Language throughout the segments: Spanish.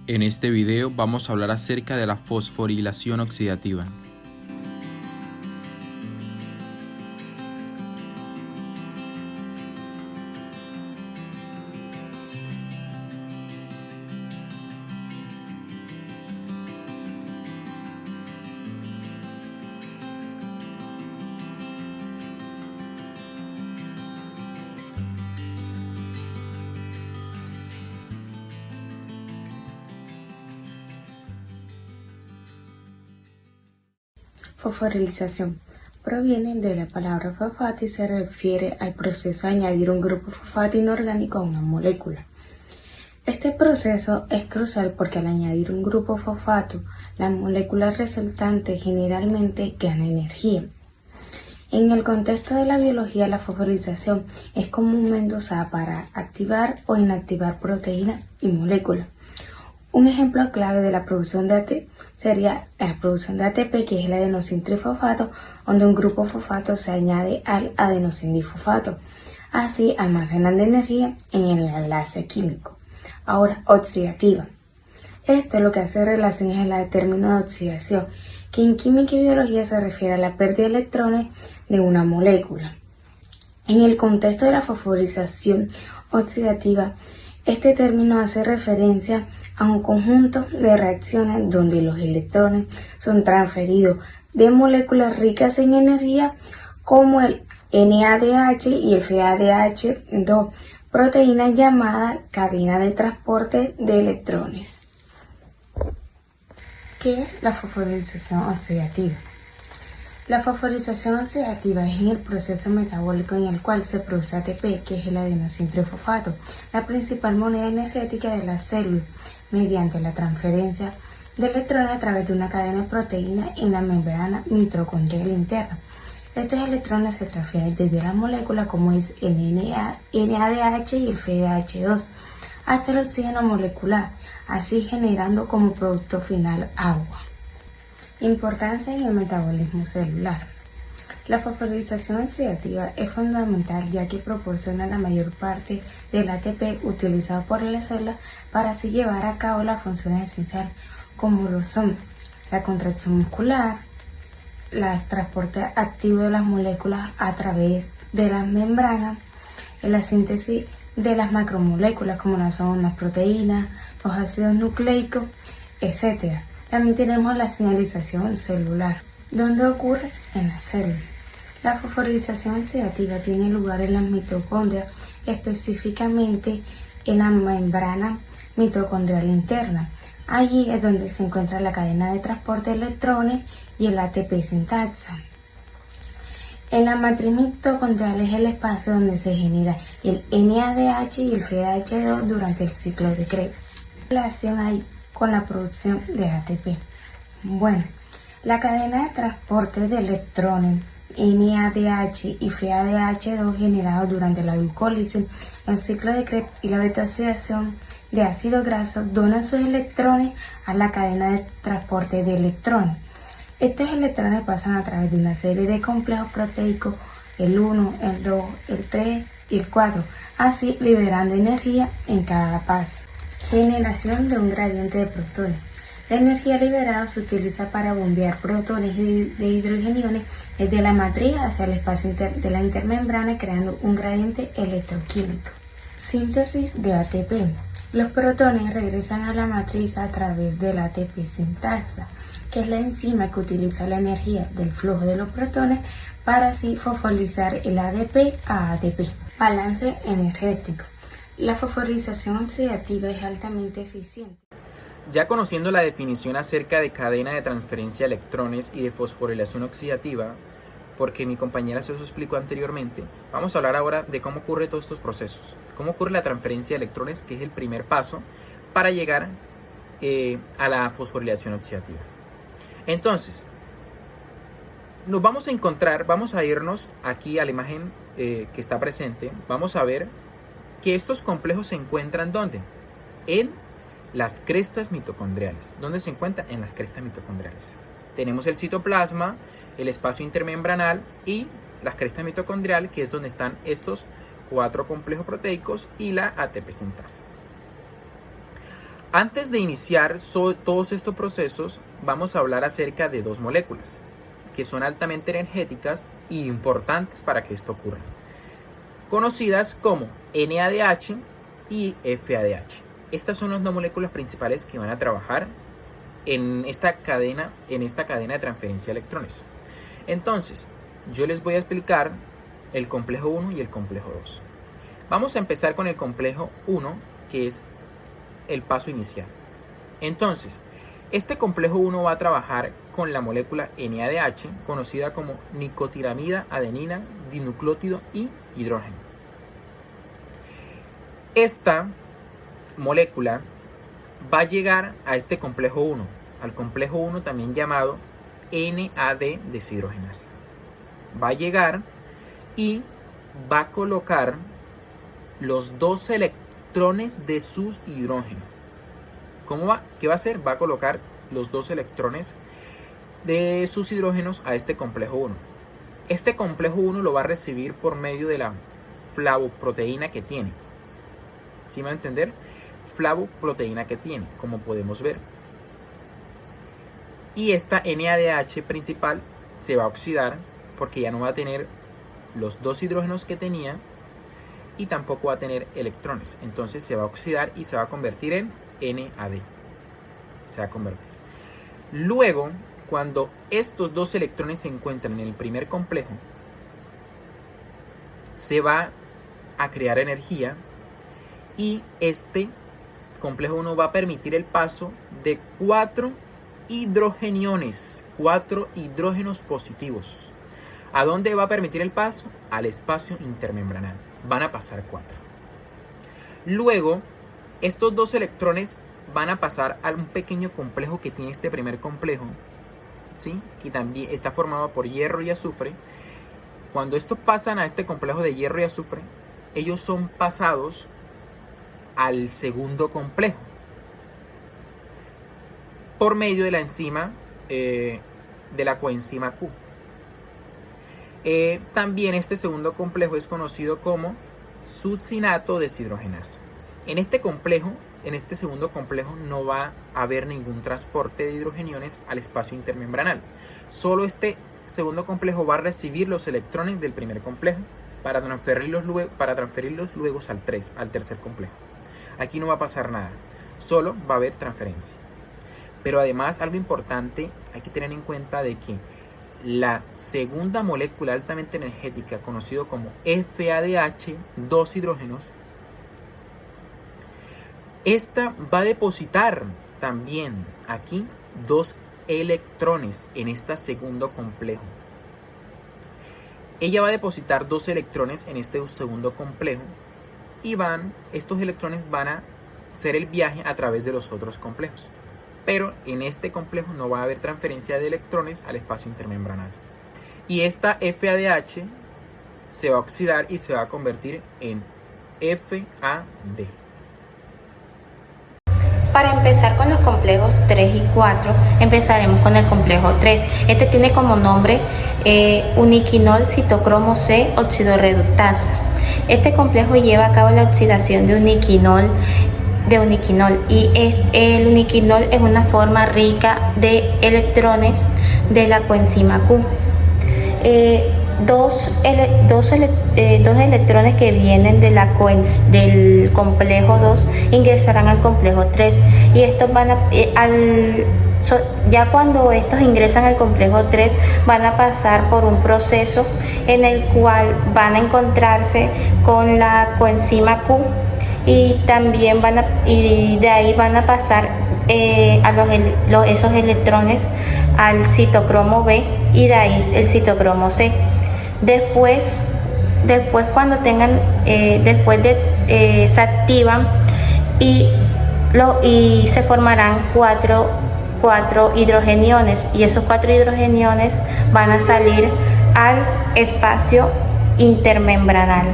En este video vamos a hablar acerca de la fosforilación oxidativa. Fosforilización proviene de la palabra fosfato y se refiere al proceso de añadir un grupo fosfato inorgánico a una molécula. Este proceso es crucial porque al añadir un grupo fosfato, la molécula resultante generalmente gana energía. En el contexto de la biología, la fosforilación es comúnmente usada para activar o inactivar proteínas y moléculas. Un ejemplo clave de la producción de ATP sería la producción de ATP, que es el adenosintrifosfato, donde un grupo fosfato se añade al adenosintrifosfato, así almacenando energía en el enlace químico. Ahora, oxidativa. Esto lo que hace relación es el término de oxidación, que en química y biología se refiere a la pérdida de electrones de una molécula. En el contexto de la fosforilación oxidativa, este término hace referencia a un conjunto de reacciones donde los electrones son transferidos de moléculas ricas en energía como el NADH y el FADH2, proteínas llamadas cadena de transporte de electrones. ¿Qué es la fosforilación oxidativa? La fosforilación oxidativa es el proceso metabólico en el cual se produce ATP, que es el adenosintrifosfato, la principal moneda energética de la célula, mediante la transferencia de electrones a través de una cadena de proteínas en la membrana mitocondrial interna. Estos electrones se transfieren desde la molécula, como es el NADH y el FADH2, hasta el oxígeno molecular, así generando como producto final agua. Importancia en el metabolismo celular. La fosforilación oxidativa es fundamental ya que proporciona la mayor parte del ATP utilizado por la célula para así llevar a cabo las funciones esenciales, como lo son la contracción muscular, el transporte activo de las moléculas a través de las membranas, la síntesis de las macromoléculas como son las proteínas, los ácidos nucleicos, etc. También tenemos la señalización celular, donde ocurre en la célula. La fosforilación oxidativa tiene lugar en las mitocondrias, específicamente en la membrana mitocondrial interna. Allí es donde se encuentra la cadena de transporte de electrones y el ATP sintaxa. En la matriz mitocondrial es el espacio donde se genera el NADH y el FADH2 durante el ciclo de Krebs. ¿Qué relación hay con la producción de ATP? Bueno, la cadena de transporte de electrones NADH y FADH2 generados durante la glucólisis, el ciclo de Krebs y la beta-oxidación de ácidos grasos donan sus electrones a la cadena de transporte de electrones. Estos electrones pasan a través de una serie de complejos proteicos, el 1, el 2, el 3 y el 4, así liberando energía en cada paso. Generación de un gradiente de protones. La energía liberada se utiliza para bombear protones de hidrogeniones desde la matriz hacia el espacio de la intermembrana, creando un gradiente electroquímico. Síntesis de ATP. Los protones regresan a la matriz a través de la ATP sintaxa, que es la enzima que utiliza la energía del flujo de los protones para así fosforilizar el ADP a ATP. Balance energético. La fosforilación oxidativa es altamente eficiente. Ya conociendo la definición acerca de cadena de transferencia de electrones y de fosforilación oxidativa, porque mi compañera se los explicó anteriormente, vamos a hablar ahora de cómo ocurre todos estos procesos, cómo ocurre la transferencia de electrones, que es el primer paso para llegar a la fosforilación oxidativa. Entonces, nos vamos a encontrar, vamos a irnos aquí a la imagen que está presente, vamos a ver que estos complejos se encuentran ¿dónde? En las crestas mitocondriales. ¿Dónde se encuentran? En las crestas mitocondriales. Tenemos el citoplasma, el espacio intermembranal y las crestas mitocondriales, que es donde están estos 4 complejos proteicos y la ATP sintasa. Antes de iniciar todos estos procesos, vamos a hablar acerca de dos moléculas que son altamente energéticas y importantes para que esto ocurra, conocidas como NADH y FADH. Estas son las dos moléculas principales que van a trabajar en esta cadena de transferencia de electrones. Entonces, yo les voy a explicar el complejo 1 y el complejo 2. Vamos a empezar con el complejo 1, que es el paso inicial. Entonces, este complejo 1 va a trabajar con la molécula NADH, conocida como nicotiramida, adenina, dinucleótido y hidrógeno. Esta molécula va a llegar a este complejo 1, al complejo 1 también llamado NAD deshidrogenasa. Va a llegar y va a colocar los dos electrones de sus hidrógenos. ¿Cómo va? ¿Qué va a hacer? Va a colocar los dos electrones de sus hidrógenos a este complejo 1. Este complejo 1 lo va a recibir por medio de la flavoproteína que tiene. ¿Sí me va a entender? Flavoproteína que tiene, como podemos ver. Y esta NADH principal se va a oxidar porque ya no va a tener los dos hidrógenos que tenía y tampoco va a tener electrones. Entonces se va a oxidar y se va a convertir en NAD. Se va a convertir. Luego, cuando estos dos electrones se encuentran en el primer complejo, se va a crear energía y este complejo 1 va a permitir el paso de 4 hidrogeniones, 4 hidrógenos positivos. ¿A dónde va a permitir el paso? Al espacio intermembranal. Van a pasar 4. Luego, estos dos electrones van a pasar a un pequeño complejo que tiene este primer complejo, ¿sí? Que también está formado por hierro y azufre. Cuando estos pasan a este complejo de hierro y azufre, ellos son pasados al segundo complejo por medio de la enzima, de la coenzima Q. También este segundo complejo es conocido como succinato deshidrogenasa. En este segundo complejo no va a haber ningún transporte de hidrogeniones al espacio intermembranal. Solo este segundo complejo va a recibir los electrones del primer complejo para transferirlos luego al tercer complejo. Aquí no va a pasar nada, solo va a haber transferencia. Pero además, algo importante, hay que tener en cuenta de que la segunda molécula altamente energética, conocido como FADH, dos hidrógenos, esta va a depositar también aquí dos electrones en este segundo complejo. Ella va a depositar dos electrones en este segundo complejo y estos electrones van a hacer el viaje a través de los otros complejos. Pero en este complejo no va a haber transferencia de electrones al espacio intermembranal. Y esta FADH se va a oxidar y se va a convertir en FAD. Para empezar con los complejos 3 y 4, empezaremos con el complejo 3. Este tiene como nombre uniquinol citocromo C oxidorreductasa. Este complejo lleva a cabo la oxidación de uniquinol y el uniquinol es una forma rica de electrones de la coenzima Q. Dos electrones que vienen de del complejo 2 ingresarán al complejo 3 y estos van a ya cuando estos ingresan al complejo 3 van a pasar por un proceso en el cual van a encontrarse con la coenzima Q y también de ahí van a pasar esos electrones al citocromo B y de ahí el citocromo C. Después cuando tengan, se activan y se formarán cuatro hidrogeniones y esos 4 hidrogeniones van a salir al espacio intermembranal.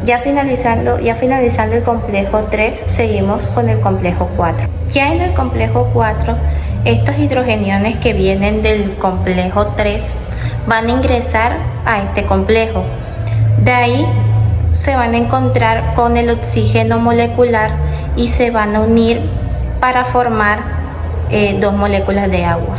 Ya finalizando el complejo 3, seguimos con el complejo 4. Ya en el complejo 4, estos hidrogeniones que vienen del complejo 3 van a ingresar a este complejo. De ahí se van a encontrar con el oxígeno molecular y se van a unir para formar dos moléculas de agua.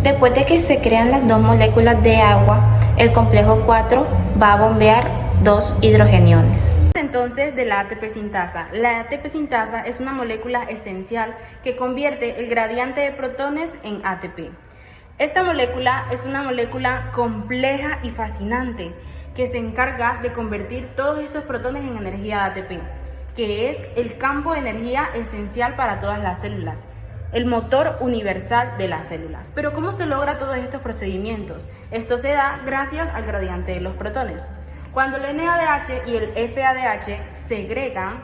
Después de que se crean las dos moléculas de agua, el complejo 4 va a bombear dos hidrogeniones. Entonces, de la ATP sintasa. La ATP sintasa es una molécula esencial que convierte el gradiente de protones en ATP. Esta molécula es una molécula compleja y fascinante que se encarga de convertir todos estos protones en energía de ATP, que es el campo de energía esencial para todas las células, el motor universal de las células. Pero ¿cómo se logra todos estos procedimientos? Esto se da gracias al gradiente de los protones. Cuando el NADH y el FADH segregan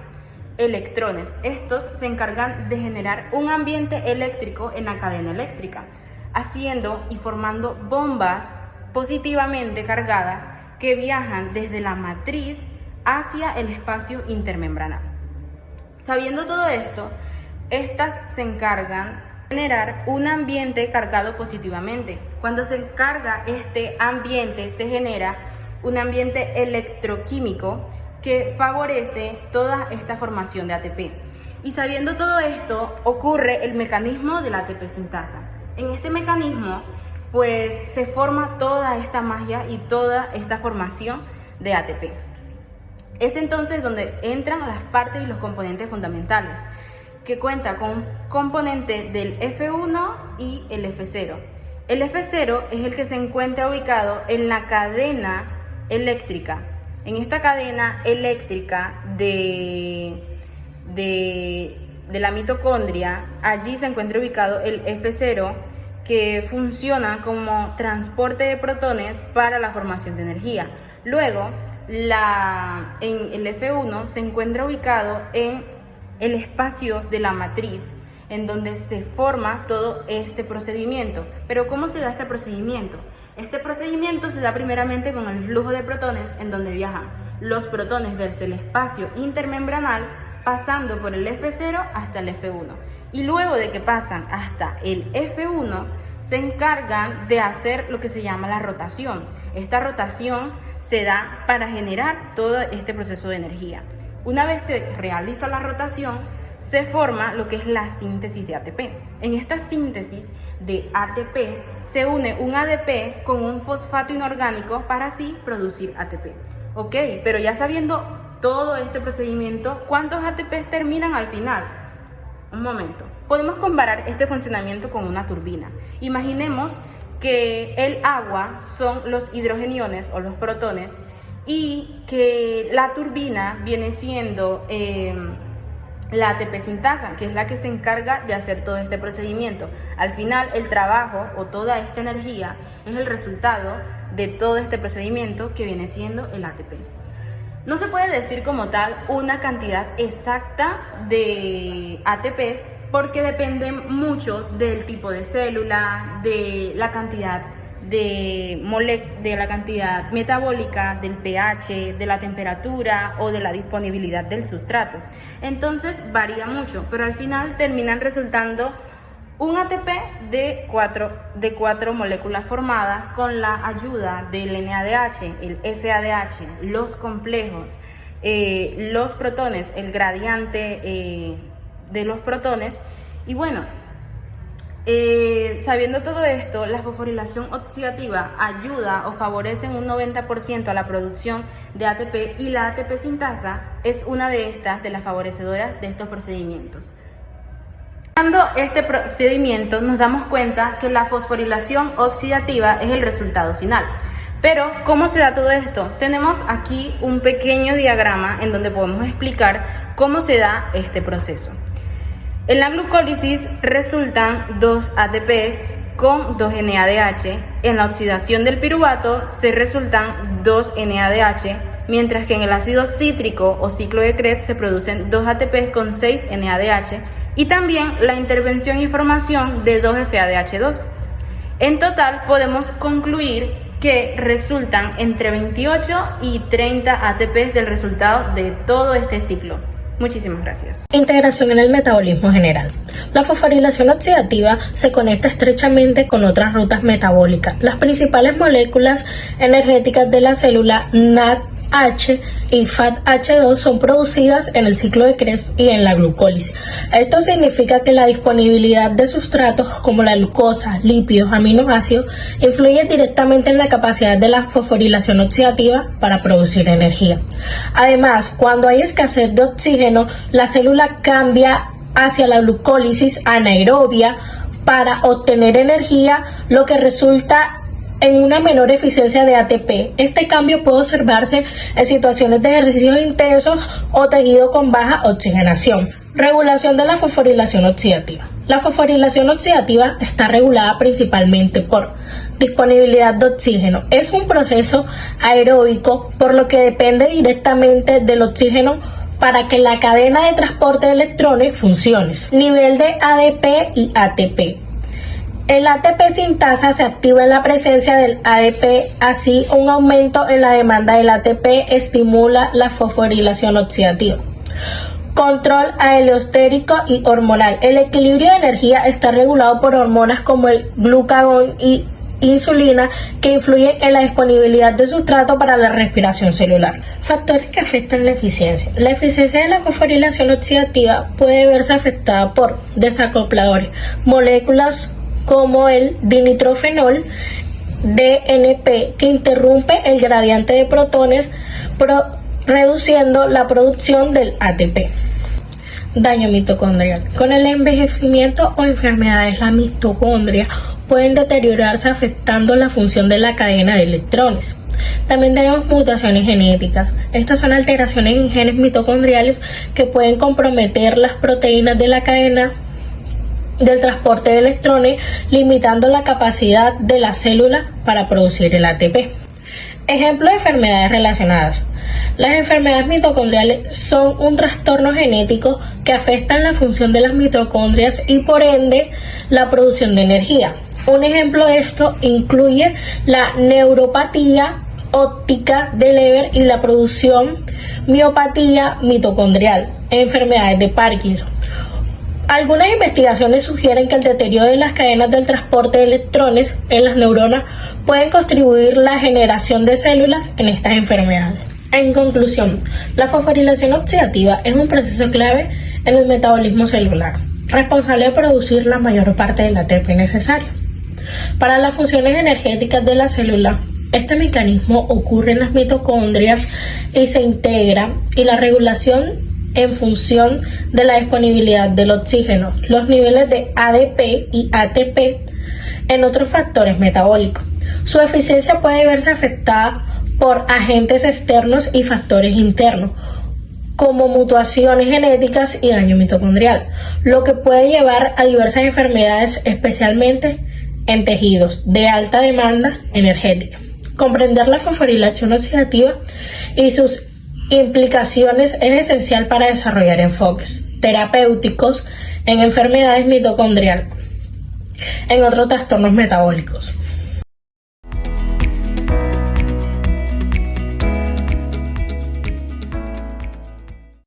electrones, estos se encargan de generar un ambiente eléctrico en la cadena eléctrica, haciendo y formando bombas positivamente cargadas que viajan desde la matriz hacia el espacio intermembranal. Sabiendo todo esto, estas se encargan de generar un ambiente cargado positivamente. Cuando se carga este ambiente, se genera un ambiente electroquímico que favorece toda esta formación de ATP. Y sabiendo todo esto, ocurre el mecanismo de la ATP sintasa. En este mecanismo, pues se forma toda esta magia y toda esta formación de ATP. Es entonces donde entran las partes y los componentes fundamentales, que cuenta con un componente del F1 y el F0. El F0 es el que se encuentra ubicado en la cadena eléctrica. En esta cadena eléctrica de la mitocondria, allí se encuentra ubicado el F0, que funciona como transporte de protones para la formación de energía. Luego, en el F1 se encuentra ubicado en el espacio de la matriz, en donde se forma todo este procedimiento. Pero ¿cómo se da este procedimiento? Este procedimiento se da primeramente con el flujo de protones, en donde viajan los protones desde el espacio intermembranal, pasando por el F0 hasta el F1. Y luego de que pasan hasta el F1, se encargan de hacer lo que se llama la rotación. Esta rotación se da para generar todo este proceso de energía. Una vez se realiza la rotación, se forma lo que es la síntesis de ATP. En esta síntesis de ATP se une un ADP con un fosfato inorgánico para así producir ATP. Ok, pero ya sabiendo todo este procedimiento, ¿cuántos ATPs terminan al final? Un momento. Podemos comparar este funcionamiento con una turbina. Imaginemos que el agua son los hidrogeniones o los protones y que la turbina viene siendo la ATP sintasa, que es la que se encarga de hacer todo este procedimiento. Al final, el trabajo o toda esta energía es el resultado de todo este procedimiento que viene siendo el ATP. No se puede decir como tal una cantidad exacta de ATPs porque depende mucho del tipo de célula, de la cantidad de la cantidad metabólica, del pH, de la temperatura o de la disponibilidad del sustrato. Entonces varía mucho, pero al final terminan resultando un ATP de cuatro moléculas formadas con la ayuda del NADH, el FADH, los complejos, los protones, el gradiente de los protones. Y bueno, sabiendo todo esto, la fosforilación oxidativa ayuda o favorece en un 90% a la producción de ATP, y la ATP sintasa es una de las favorecedoras de estos procedimientos. Este procedimiento nos damos cuenta que la fosforilación oxidativa es el resultado final. Pero, ¿cómo se da todo esto? Tenemos aquí un pequeño diagrama en donde podemos explicar cómo se da este proceso. En la glucólisis resultan 2 ATPs con 2 NADH. En la oxidación del piruvato se resultan 2 NADH, mientras que en el ácido cítrico o ciclo de Krebs se producen 2 ATPs con 6 NADH, y también la intervención y formación de 2 FADH2. En total podemos concluir que resultan entre 28 y 30 ATPs del resultado de todo este ciclo. Muchísimas gracias. Integración en el metabolismo general. La fosforilación oxidativa se conecta estrechamente con otras rutas metabólicas. Las principales moléculas energéticas de la célula NAD FAH y FATH2 son producidas en el ciclo de Krebs y en la glucólisis. Esto significa que la disponibilidad de sustratos como la glucosa, lípidos, aminoácidos influye directamente en la capacidad de la fosforilación oxidativa para producir energía. Además, cuando hay escasez de oxígeno, la célula cambia hacia la glucólisis anaerobia para obtener energía, lo que resulta en una menor eficiencia de ATP. Este cambio puede observarse en situaciones de ejercicios intensos o tejido con baja oxigenación. Regulación de la fosforilación oxidativa. La fosforilación oxidativa está regulada principalmente por disponibilidad de oxígeno. Es un proceso aeróbico, por lo que depende directamente del oxígeno para que la cadena de transporte de electrones funcione. Nivel de ADP y ATP. El ATP sintasa se activa en la presencia del ADP, así un aumento en la demanda del ATP estimula la fosforilación oxidativa. Control aleostérico y hormonal. El equilibrio de energía está regulado por hormonas como el glucagón y insulina que influyen en la disponibilidad de sustrato para la respiración celular. Factores que afectan la eficiencia. La eficiencia de la fosforilación oxidativa puede verse afectada por desacopladores, moléculas como el dinitrofenol DNP, que interrumpe el gradiente de protones, reduciendo la producción del ATP. Daño mitocondrial. Con el envejecimiento o enfermedades, la mitocondria pueden deteriorarse afectando la función de la cadena de electrones. También tenemos mutaciones genéticas. Estas son alteraciones en genes mitocondriales que pueden comprometer las proteínas de la cadena del transporte de electrones, limitando la capacidad de la célula para producir el ATP. Ejemplos de enfermedades relacionadas. Las enfermedades mitocondriales son un trastorno genético que afectan la función de las mitocondrias y por ende la producción de energía. Un ejemplo de esto incluye la neuropatía óptica de Leber y la producción miopatía mitocondrial, enfermedades de Parkinson. Algunas investigaciones sugieren que el deterioro de las cadenas del transporte de electrones en las neuronas pueden contribuir a la generación de células en estas enfermedades. En conclusión, la fosforilación oxidativa es un proceso clave en el metabolismo celular, responsable de producir la mayor parte del ATP necesario. Para las funciones energéticas de la célula, este mecanismo ocurre en las mitocondrias y se integra y la regulación en función de la disponibilidad del oxígeno, los niveles de ADP y ATP en otros factores metabólicos. Su eficiencia puede verse afectada por agentes externos y factores internos, como mutaciones genéticas y daño mitocondrial, lo que puede llevar a diversas enfermedades, especialmente en tejidos de alta demanda energética. Comprender la fosforilación oxidativa y sus implicaciones es esencial para desarrollar enfoques terapéuticos en enfermedades mitocondriales, en otros trastornos metabólicos.